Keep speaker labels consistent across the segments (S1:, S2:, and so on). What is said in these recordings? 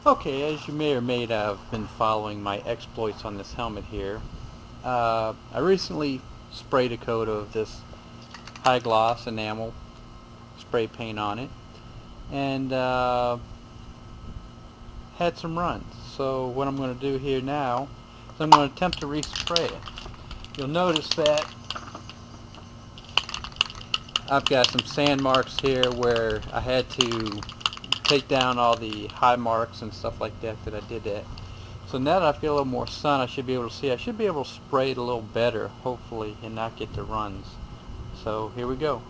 S1: Okay, as you may or may not have been following my exploits on this helmet here, I recently sprayed a coat of this high gloss enamel spray paint on it, and had some runs. So what I'm going to do here now is I'm going to attempt to respray it. You'll notice that I've got some sand marks here where I had to take down all the high marks and stuff like that I did that. So now that I've got a little more sun, I should be able to see. I should be able to spray it a little better, hopefully, and not get the runs. So here we go.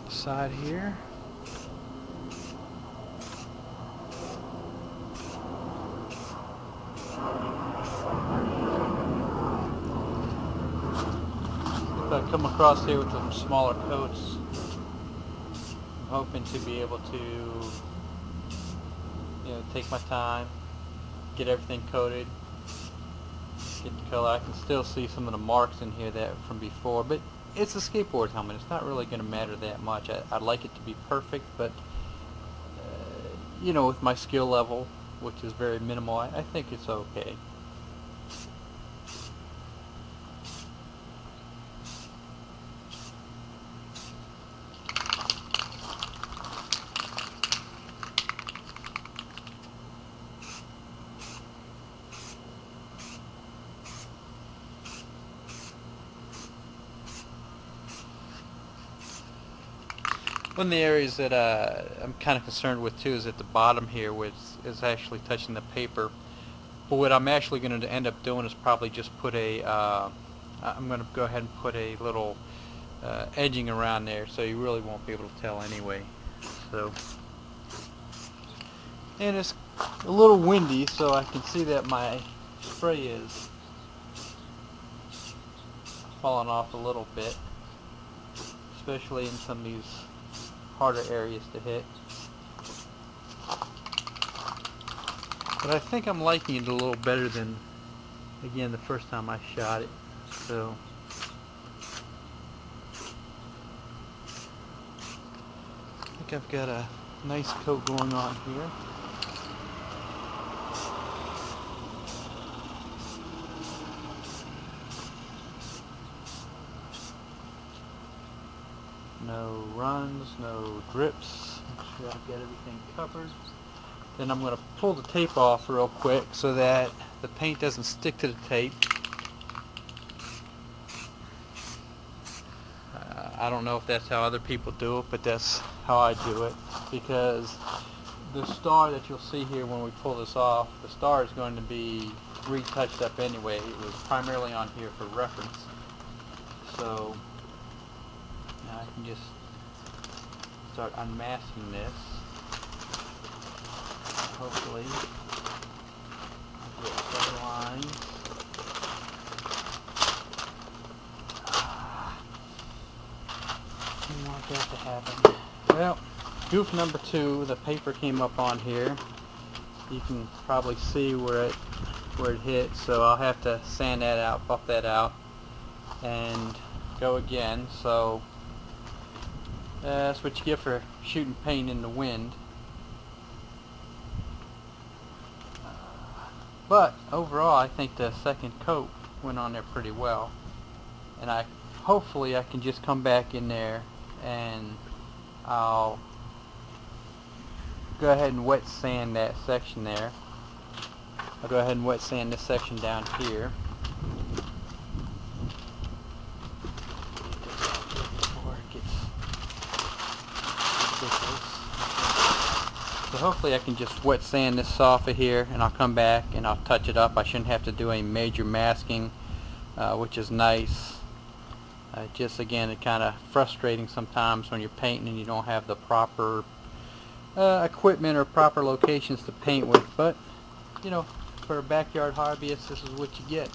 S1: Side here. If I come across here with some smaller coats, I'm hoping to be able to, take my time, get everything coated, get the color. I can still see some of the marks in here that from before, but it's a skateboard helmet. It's not really going to matter that much. I'd like it to be perfect, but with my skill level, which is very minimal, I think it's okay. One of the areas that I'm kind of concerned with too is at the bottom here, which is actually touching the paper. But what I'm actually going to end up doing is probably just put I'm going to go ahead and put a little edging around there, so you really won't be able to tell anyway. So, and it's a little windy, so I can see that my spray is falling off a little bit, especially in some of these harder areas to hit. But I think I'm liking it a little better than, again, the first time I shot it. So I think I've got a nice coat going on here. No runs, no drips. Make sure I've got everything covered. Then I'm going to pull the tape off real quick so that the paint doesn't stick to the tape. I don't know if that's how other people do it, but that's how I do it, because the star that you'll see here when we pull this off, the star is going to be retouched up anyway. It was primarily on here for reference. So now I can just start unmasking this. Hopefully I'll get some lines. Didn't want that to happen. Well, goof number 2, the paper came up on here. You can probably see where it hit, so I'll have to sand that out, buff that out, and go again. So that's what you get for shooting paint in the wind. But overall, I think the second coat went on there pretty well, and hopefully I can just come back in there and I'll go ahead and wet sand that section there. I'll go ahead and wet sand this section down here. So hopefully I can just wet sand this off of here, and I'll come back and I'll touch it up. I shouldn't have to do any major masking, which is nice. Just again, it's kind of frustrating sometimes when you're painting and you don't have the proper equipment or proper locations to paint with, but you know, for a backyard hobbyist, this is what you get.